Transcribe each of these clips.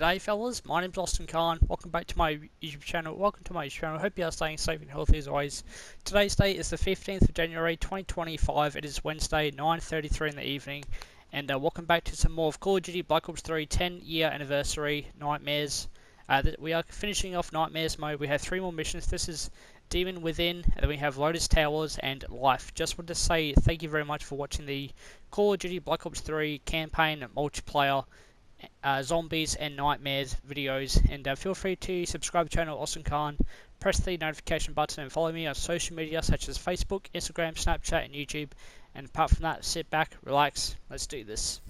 G'day fellas, my name's Austin Khan. Welcome back to my YouTube channel. Hope you are staying safe and healthy as always. Today's date is the 15th of January 2025. It is Wednesday, 9:33 in the evening. And welcome back to some more of Call of Duty Black Ops 3 10-year anniversary Nightmares. We are finishing off Nightmares mode. We have 3 more missions. This is Demon Within, and then we have Lotus Towers and Life. Just want to say thank you very much for watching the Call of Duty Black Ops 3 campaign multiplayer zombies and nightmares videos, and feel free to subscribe to the channel Austin Khan, press the notification button and follow me on social media such as Facebook, Instagram, Snapchat and YouTube. And apart from that, sit back, relax, let's do this.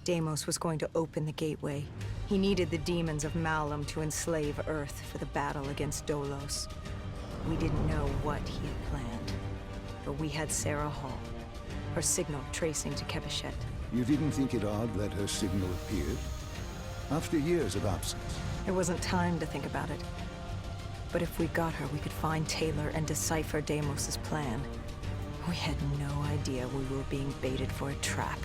Deimos was going to open the gateway. He needed the demons of Malum to enslave Earth for the battle against Dolos. We didn't know what he had planned, but we had Sarah Hall, her signal tracing to Kebeshet. You didn't think it odd that her signal appeared? After years of absence. There wasn't time to think about it. But if we got her, we could find Taylor and decipher Deimos' plan. We had no idea we were being baited for a trap.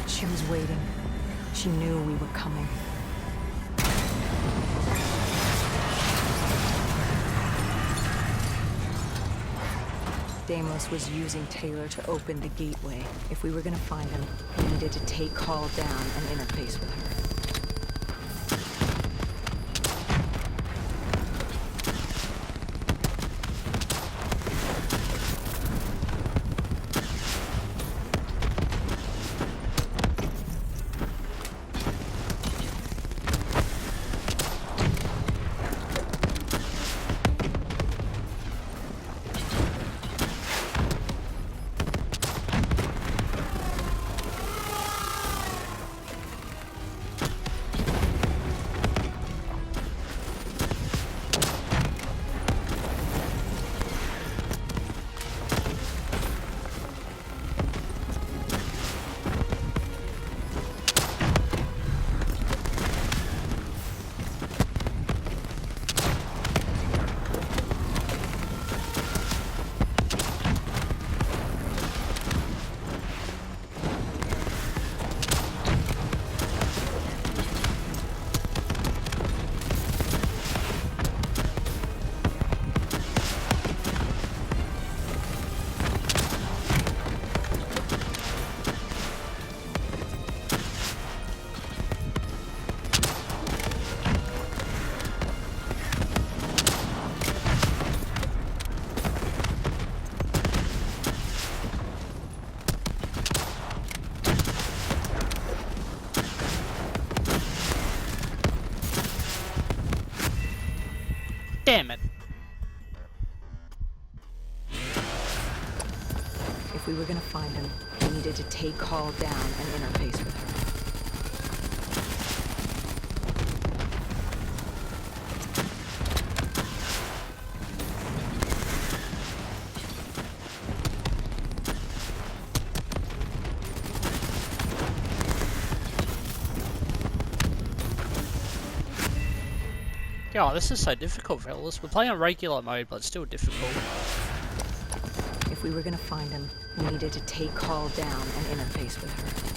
She was waiting. She knew we were coming. Deimos was using Taylor to open the gateway. If we were gonna find him, we needed to take Hall down and interface with her. Damn it. If we were gonna find him, we needed to take Hall down and interface with her. God, this is so difficult, fellas. We're playing on regular mode, but it's still difficult. If we were gonna find him, we needed to take Hall down and interface with her.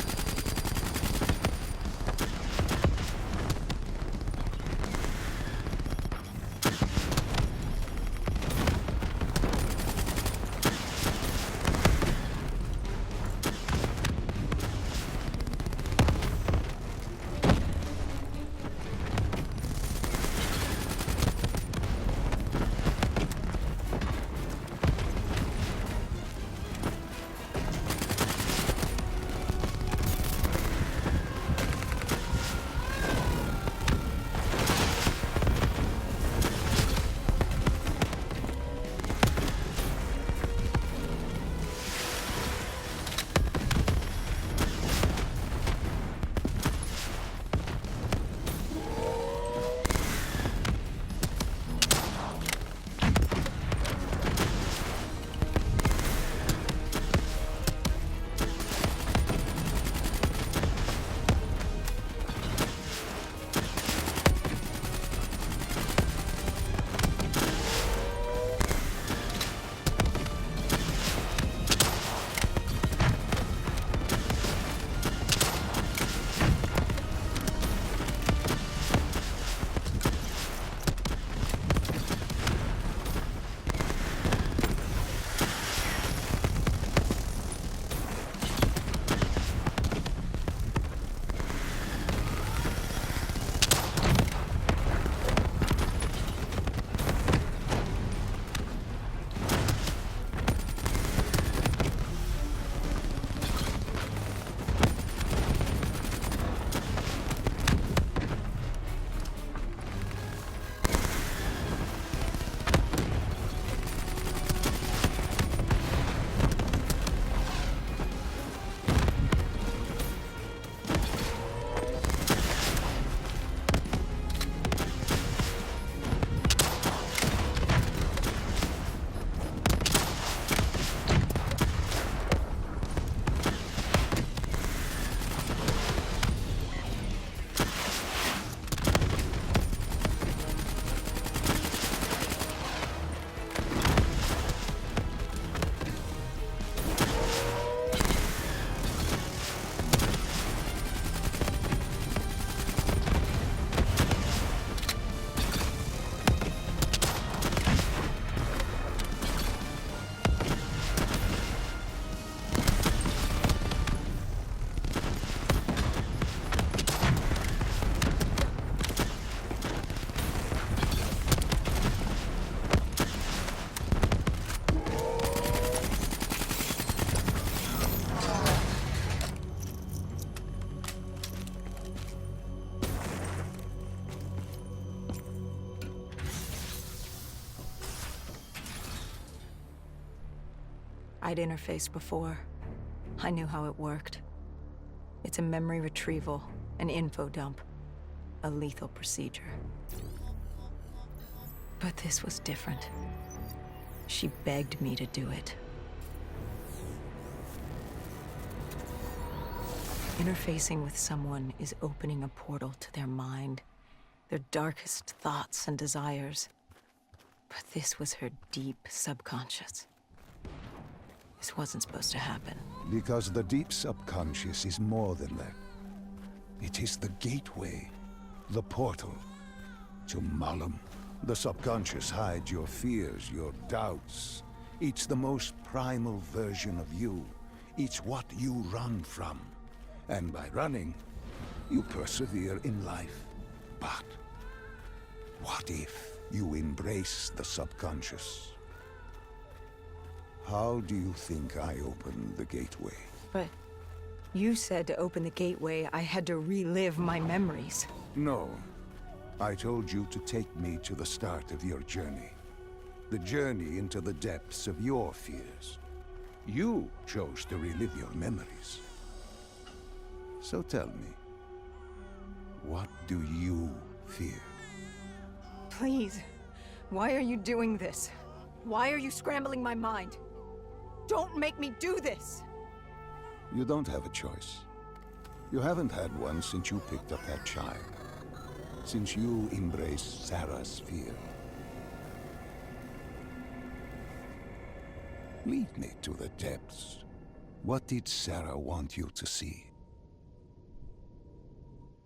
I'd interfaced before. I knew how it worked. It's a memory retrieval, an info dump, a lethal procedure. But this was different. She begged me to do it. Interfacing with someone is opening a portal to their mind, their darkest thoughts and desires. But this was her deep subconscious. This wasn't supposed to happen. Because the deep subconscious is more than that. It is the gateway, the portal to Malum. The subconscious hides your fears, your doubts. It's the most primal version of you. It's what you run from. And by running, you persevere in life. But what if you embrace the subconscious? How do you think I opened the gateway? But you said to open the gateway, I had to relive my memories. No. I told you to take me to the start of your journey. The journey into the depths of your fears. You chose to relive your memories. So tell me, what do you fear? Please, why are you doing this? Why are you scrambling my mind? Don't make me do this! You don't have a choice. You haven't had one since you picked up that child. Since you embraced Sarah's fear. Lead me to the depths. What did Sarah want you to see?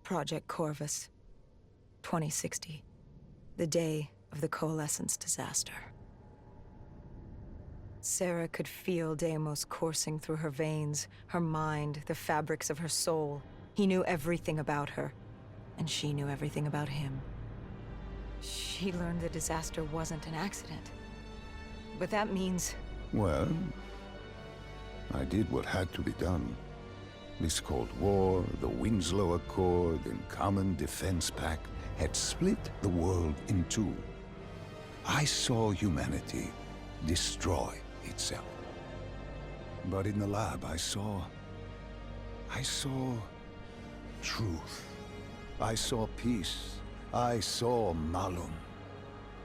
Project Corvus, 2060. The day of the Coalescence disaster. Sarah could feel Deimos coursing through her veins, her mind, the fabrics of her soul. He knew everything about her, and she knew everything about him. She learned the disaster wasn't an accident. But that means... Well, I did what had to be done. This Cold War, the Winslow Accord, and Common Defense Pact had split the world in two. I saw humanity destroy itself. But in the lab, I saw truth. I saw peace. I saw Malum.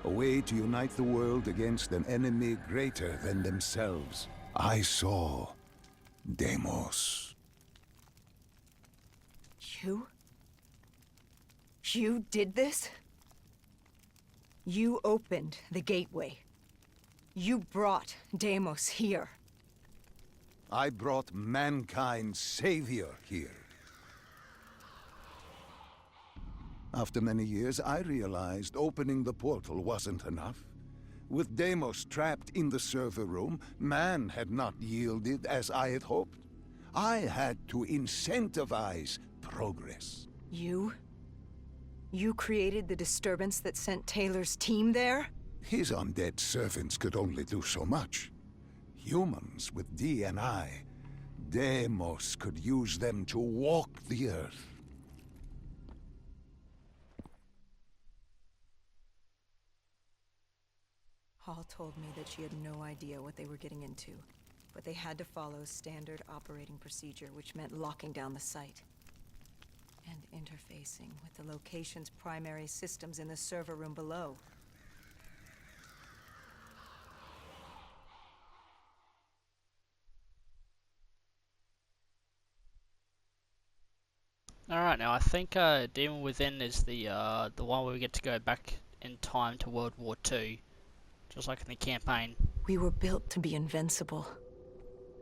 A way to unite the world against an enemy greater than themselves. I saw Deimos. You did this? You opened the gateway. You brought Deimos here. I brought mankind's savior here. After many years, I realized opening the portal wasn't enough. With Deimos trapped in the server room, man had not yielded as I had hoped. I had to incentivize progress. You created the disturbance that sent Taylor's team there? His undead servants could only do so much. Humans with DNI, Deimos could use them to walk the earth. Hall told me that she had no idea what they were getting into, but they had to follow standard operating procedure, which meant locking down the site. And interfacing with the location's primary systems in the server room below. Alright, now I think Demon Within is the one where we get to go back in time to World War II. Just like in the campaign. We were built to be invincible.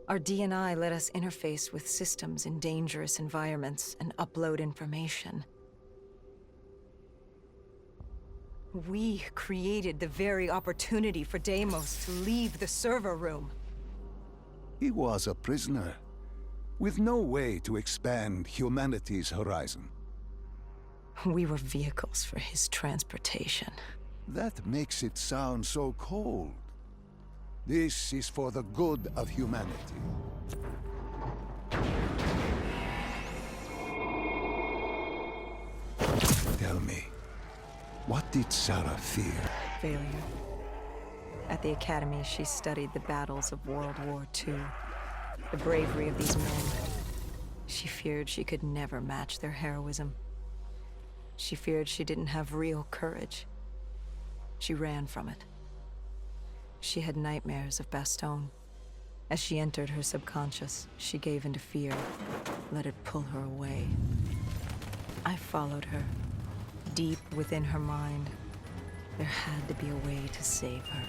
Our DNI let us interface with systems in dangerous environments and upload information. We created the very opportunity for Deimos to leave the server room. He was a prisoner, with no way to expand humanity's horizon. We were vehicles for his transportation. That makes it sound so cold. This is for the good of humanity. Tell me, what did Sarah fear? Failure. At the Academy, she studied the battles of World War II. The bravery of these men. She feared she could never match their heroism. She feared she didn't have real courage. She ran from it. She had nightmares of Bastogne. As she entered her subconscious, she gave into fear, let it pull her away. I followed her. Deep within her mind, there had to be a way to save her.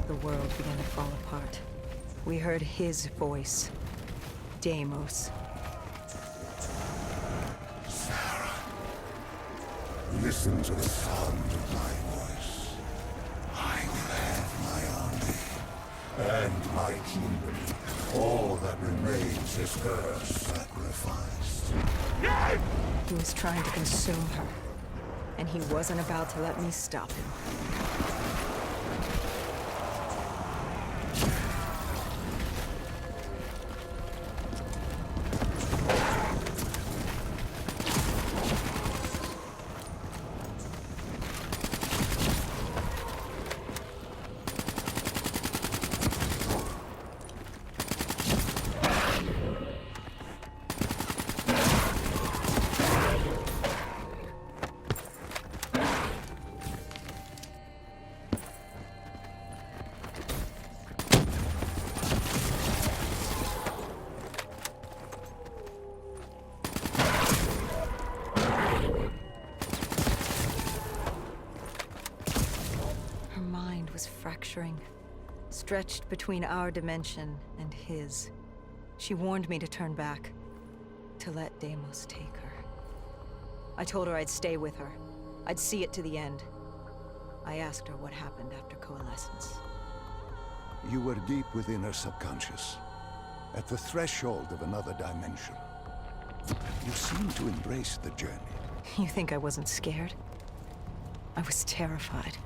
The world began to fall apart. We heard his voice. Deimos. Sarah, listen to the sound of my voice. I will have my army and my kingdom. All that remains is her sacrificed. He was trying to consume her, and he wasn't about to let me stop him. Fracturing, stretched between our dimension and his. She warned me to turn back, to let Deimos take her. I told her I'd stay with her. I'd see it to the end. I asked her what happened after Coalescence. You were deep within her subconscious, at the threshold of another dimension. You seem to embrace the journey. You think I wasn't scared? I was terrified.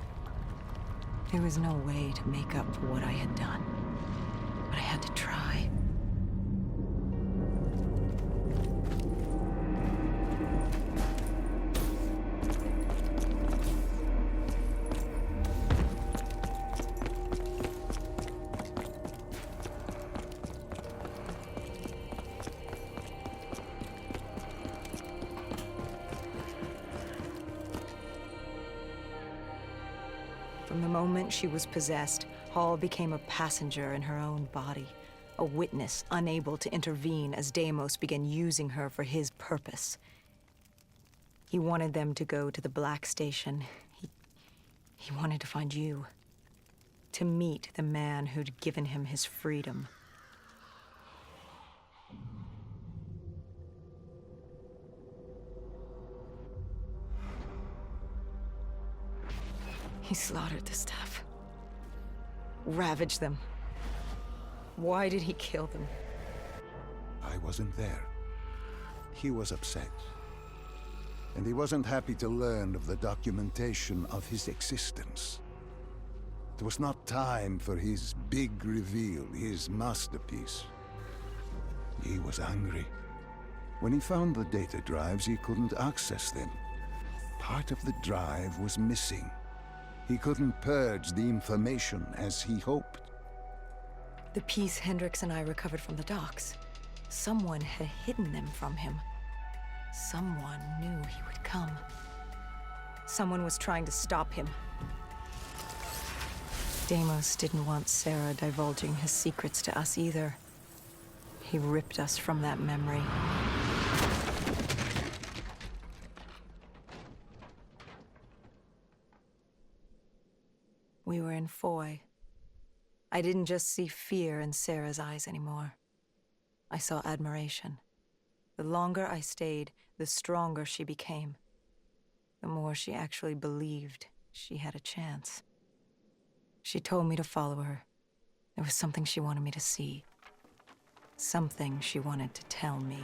There was no way to make up for what I had done. But I had to try. From the moment she was possessed, Hall became a passenger in her own body, a witness unable to intervene as Deimos began using her for his purpose. He wanted them to go to the Black Station. He wanted to find you, to meet the man who'd given him his freedom. He slaughtered the staff. Ravaged them. Why did he kill them? I wasn't there. He was upset. And he wasn't happy to learn of the documentation of his existence. It was not time for his big reveal, his masterpiece. He was angry. When he found the data drives, he couldn't access them. Part of the drive was missing. He couldn't purge the information as he hoped. The piece Hendricks and I recovered from the docks. Someone had hidden them from him. Someone knew he would come. Someone was trying to stop him. Deimos didn't want Sarah divulging his secrets to us either. He ripped us from that memory. We were in Foy. I didn't just see fear in Sarah's eyes anymore. I saw admiration. The longer I stayed, the stronger she became. The more she actually believed she had a chance. She told me to follow her. There was something she wanted me to see. Something she wanted to tell me.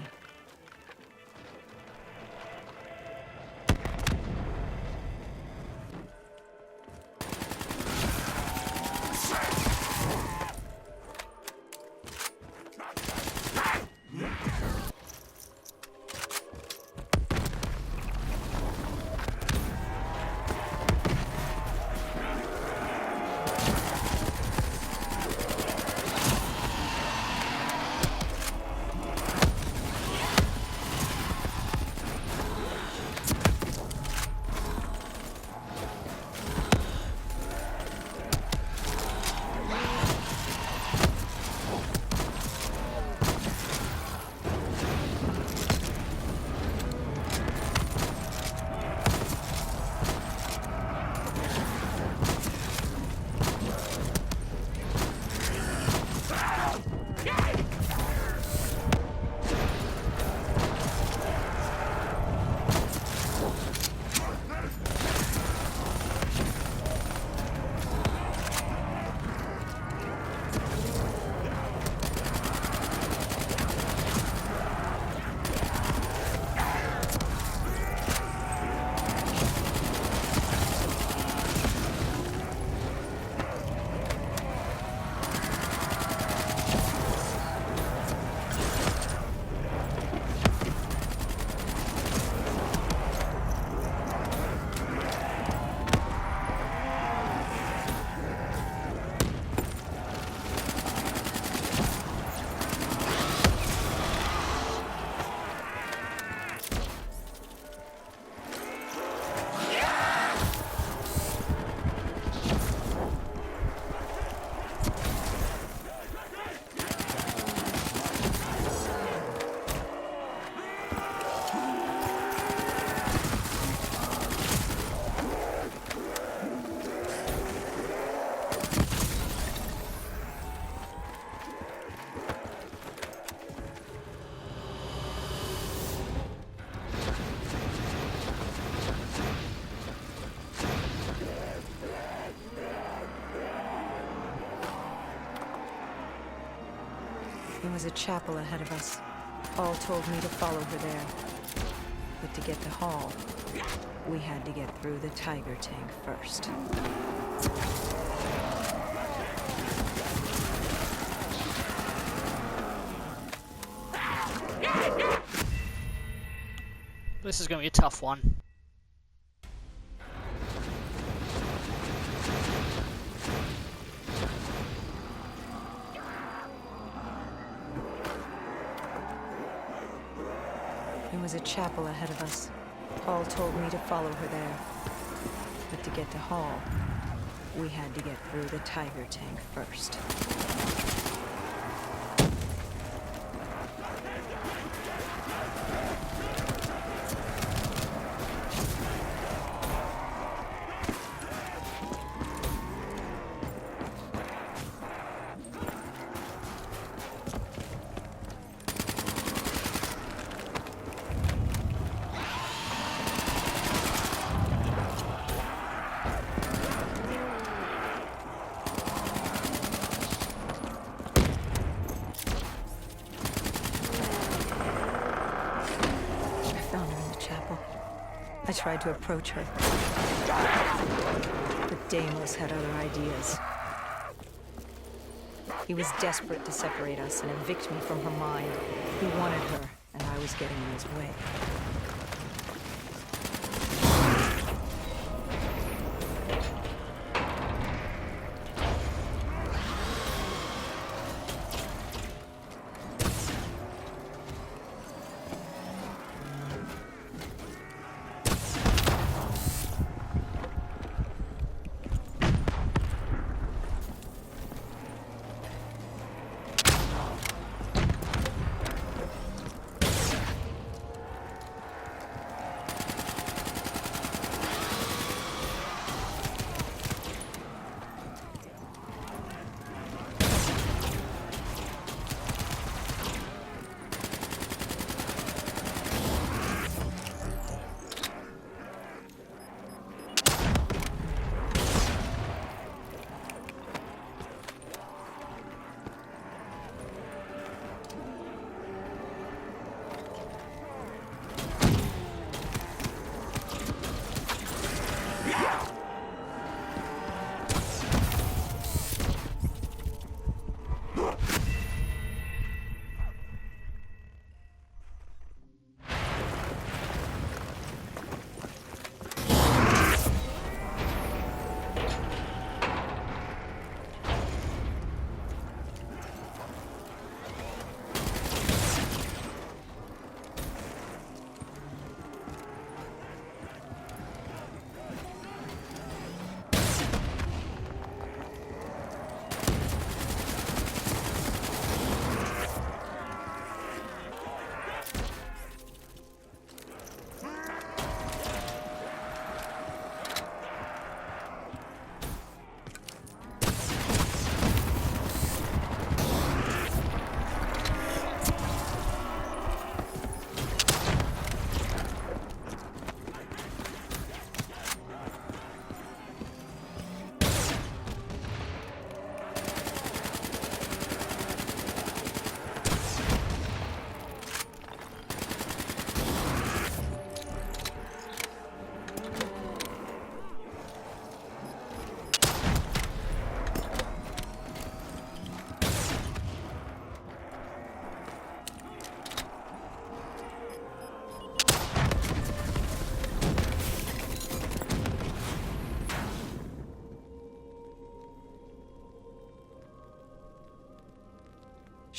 There was a chapel ahead of us. Paul told me to follow her there. But to get to Hall, we had to get through the Tiger tank first. This is going to be a tough one. There was a chapel ahead of us. Paul told me to follow her there. But to get to Hall, we had to get through the Tiger tank first. I tried to approach her, but Deimos had other ideas. He was desperate to separate us and evict me from her mind. He wanted her, and I was getting in his way.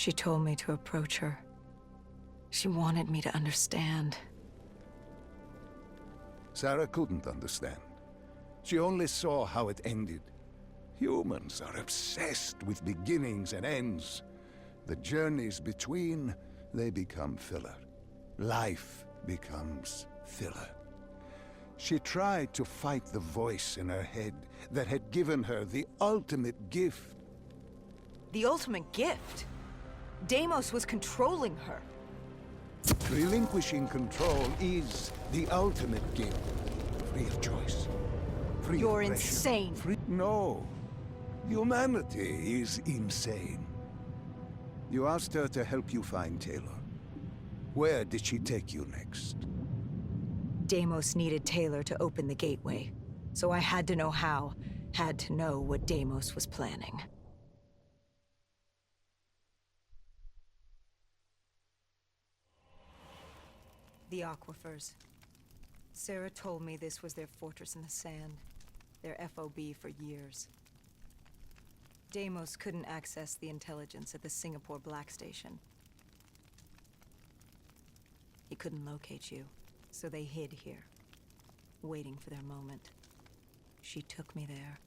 She told me to approach her. She wanted me to understand. Sarah couldn't understand. She only saw how it ended. Humans are obsessed with beginnings and ends. The journeys between, they become filler. Life becomes filler. She tried to fight the voice in her head that had given her the ultimate gift. The ultimate gift? Deimos was controlling her. Relinquishing control is the ultimate gift. Free of choice. Free You're of pressure. insane. No. Humanity is insane. You asked her to help you find Taylor. Where did she take you next? Deimos needed Taylor to open the gateway, so I had to know how, had to know what Deimos was planning. The Aquifers. Sarah told me this was their fortress in the sand, their FOB for years. Deimos couldn't access the intelligence at the Singapore Black Station. He couldn't locate you, so they hid here, waiting for their moment. She took me there.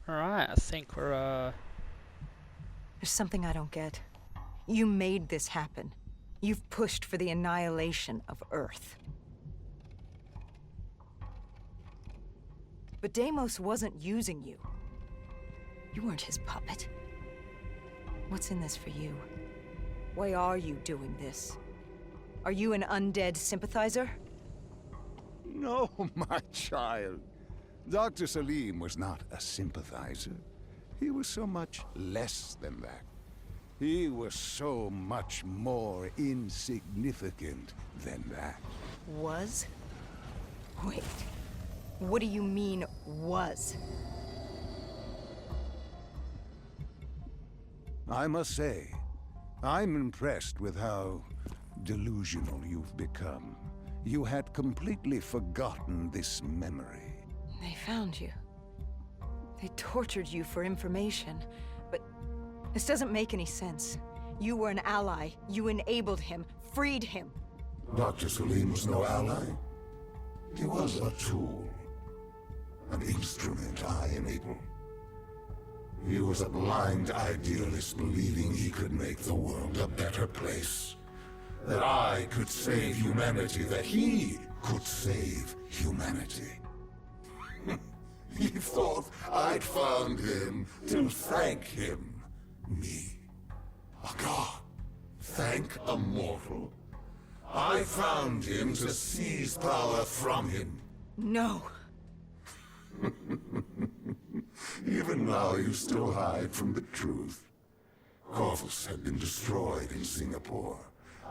Alright, I think we're, There's something I don't get. You made this happen. You've pushed for the annihilation of Earth. But Deimos wasn't using you. You weren't his puppet. What's in this for you? Why are you doing this? Are you an undead sympathizer? No, my child. Dr. Salim was not a sympathizer. He was so much less than that. He was so much more insignificant than that. Was? Wait. What do you mean, was? I must say, I'm impressed with how delusional you've become. You had completely forgotten this memory. They found you. They tortured you for information, but this doesn't make any sense. You were an ally. You enabled him, freed him. Dr. Salim was no ally. He was a tool. An instrument I enabled. He was a blind idealist believing he could make the world a better place. That I could save humanity, that he could save humanity. He thought I'd found him to thank him. Me. A god. Thank a mortal. I found him to seize power from him. No. Even now you still hide from the truth. Corvus had been destroyed in Singapore.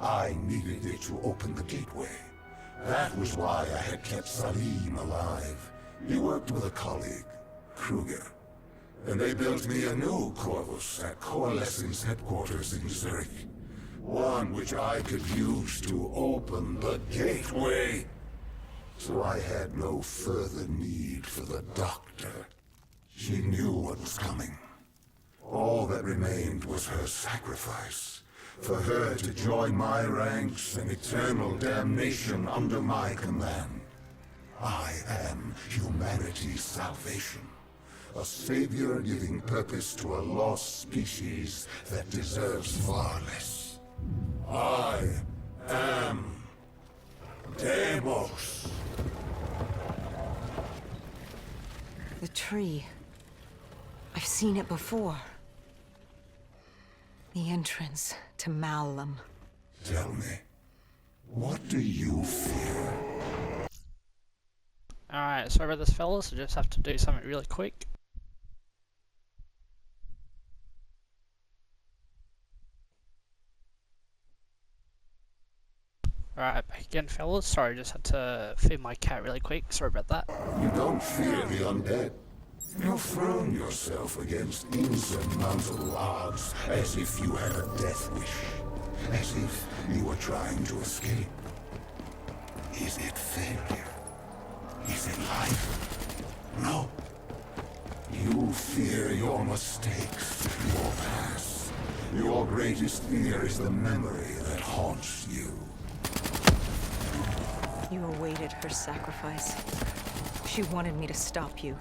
I needed it to open the gateway. That was why I had kept Salim alive. He worked with a colleague, Kruger. And they built me a new Corvus at Coalescence headquarters in Zurich. One which I could use to open the gateway. So I had no further need for the doctor. She knew what was coming. All that remained was her sacrifice. For her to join my ranks and eternal damnation under my command. I am humanity's salvation. A savior giving purpose to a lost species that deserves far less. I am Deimos. The tree. I've seen it before. The entrance to Malum. Tell me, what do you fear? Alright, sorry about this, fellas. I just have to do something really quick. Alright, back again, fellas. Sorry, just had to feed my cat really quick. Sorry about that. You don't fear the undead. You've thrown yourself against insurmountable odds as if you had a death wish. As if you were trying to escape. Is it failure? Is it life? No. You fear your mistakes, your past. Your greatest fear is the memory that haunts you. You awaited her sacrifice. She wanted me to stop you.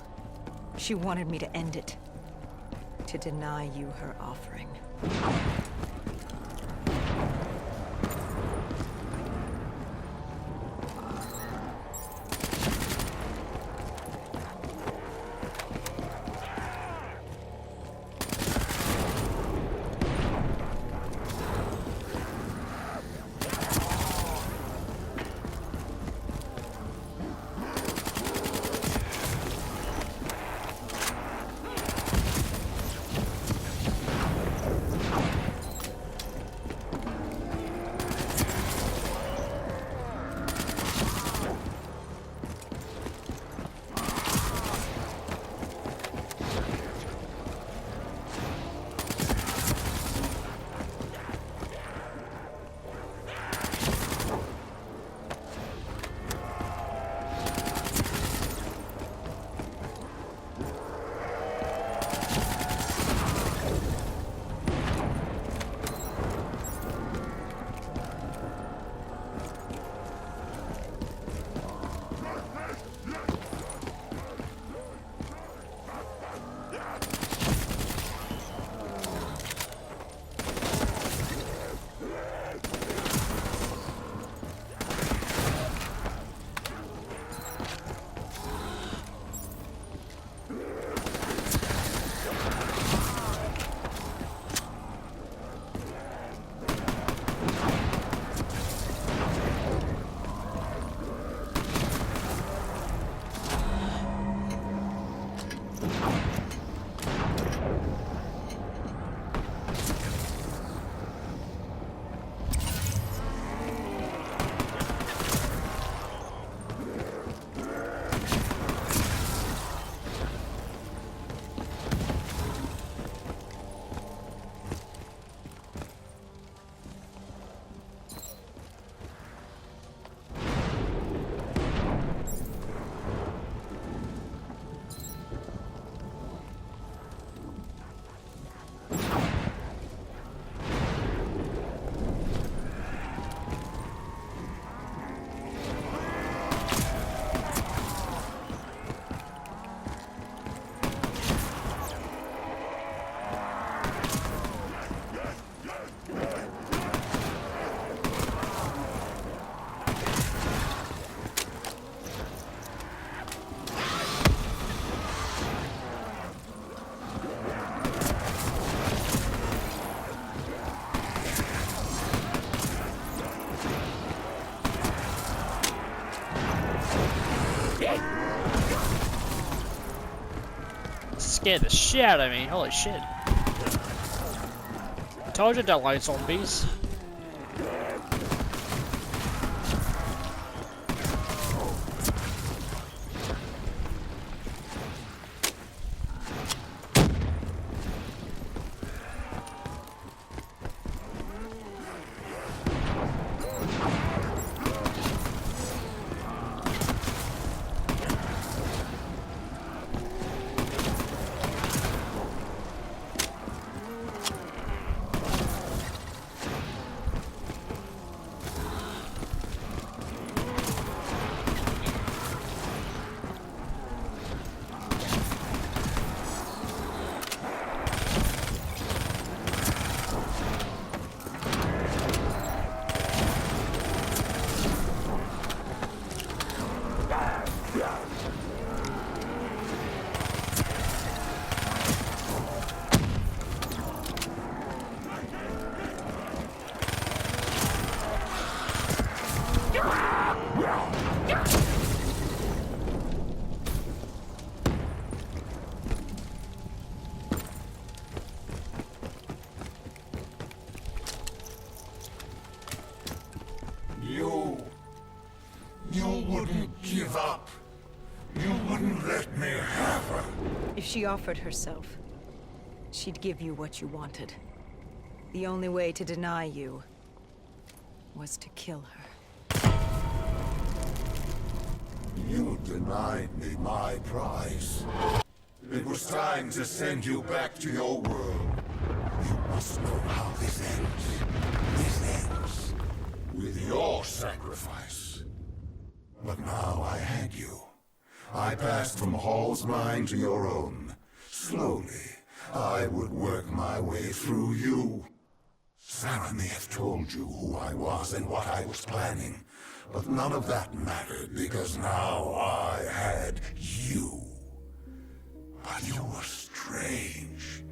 She wanted me to end it. To deny you her offering. Scared the shit out of me, holy shit. Told you don't like zombies. You wouldn't give up. You wouldn't let me have her. If she offered herself, she'd give you what you wanted. The only way to deny you was to kill her. You denied me my prize. It was time to send you back to your world. You must know how this ends. This ends with your sacrifice. But now I had you. I passed from Hall's mind to your own. Slowly, I would work my way through you. Sarah may have told you who I was and what I was planning, but none of that mattered because now I had you. But you were strange.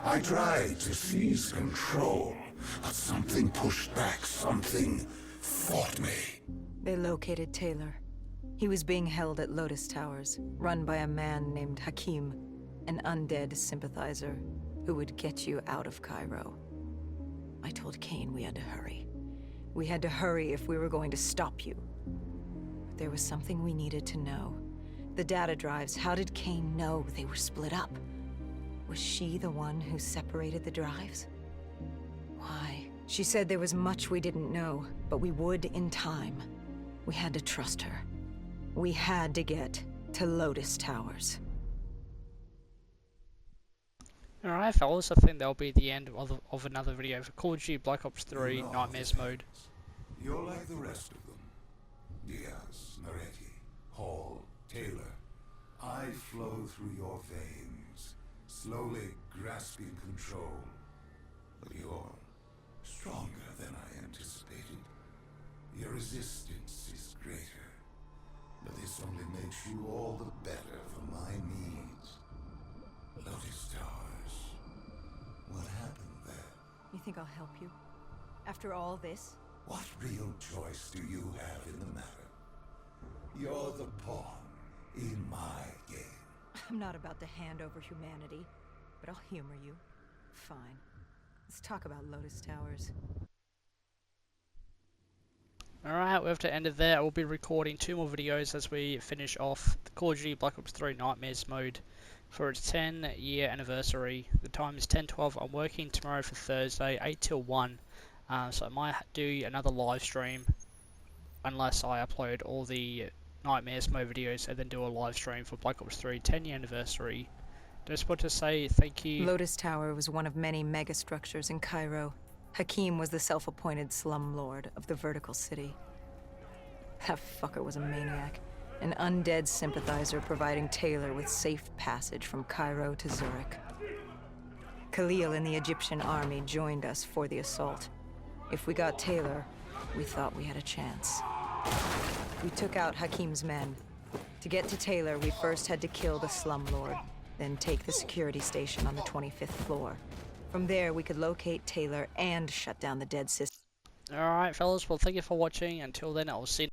I tried to seize control, but something pushed back, something fought me. They located Taylor. He was being held at Lotus Towers, run by a man named Hakim, an undead sympathizer who would get you out of Cairo. I told Kane we had to hurry. We had to hurry if we were going to stop you. But there was something we needed to know. The data drives, how did Kane know they were split up? Was she the one who separated the drives? Why? She said there was much we didn't know, but we would in time. We had to trust her. We had to get to Lotus Towers. Alright fellas, I think that'll be the end of another video for Call of Duty Black Ops 3 Nightmares mode. You're like the rest of them. Diaz, Moretti, Hall, Taylor. I flow through your veins, slowly grasping control. But you're stronger than I anticipated. Your resistance is greater. But this only makes you all the better for my needs. Lotus Towers. What happened there? You think I'll help you? After all this? What real choice do you have in the matter? You're the pawn in my game. I'm not about to hand over humanity, but I'll humor you. Fine. Let's talk about Lotus Towers. Alright, we have to end it there. We'll be recording 2 more videos as we finish off the Call of Duty Black Ops 3 Nightmares mode for its 10-year anniversary. The time is 10:12. I'm working tomorrow for Thursday, 8 till 1. So I might do another live stream unless I upload all the Nightmares mode videos and then do a live stream for Black Ops 3 10-year anniversary. Just want to say thank you. Lotus Tower was one of many megastructures in Cairo. Hakim was the self-appointed slumlord of the Vertical City. That fucker was a maniac. An undead sympathizer providing Taylor with safe passage from Cairo to Zurich. Khalil and the Egyptian army joined us for the assault. If we got Taylor, we thought we had a chance. We took out Hakim's men. To get to Taylor, we first had to kill the slumlord, then take the security station on the 25th floor. From there, we could locate Taylor and shut down the dead system. Alright fellas, well thank you for watching. Until then, I'll see you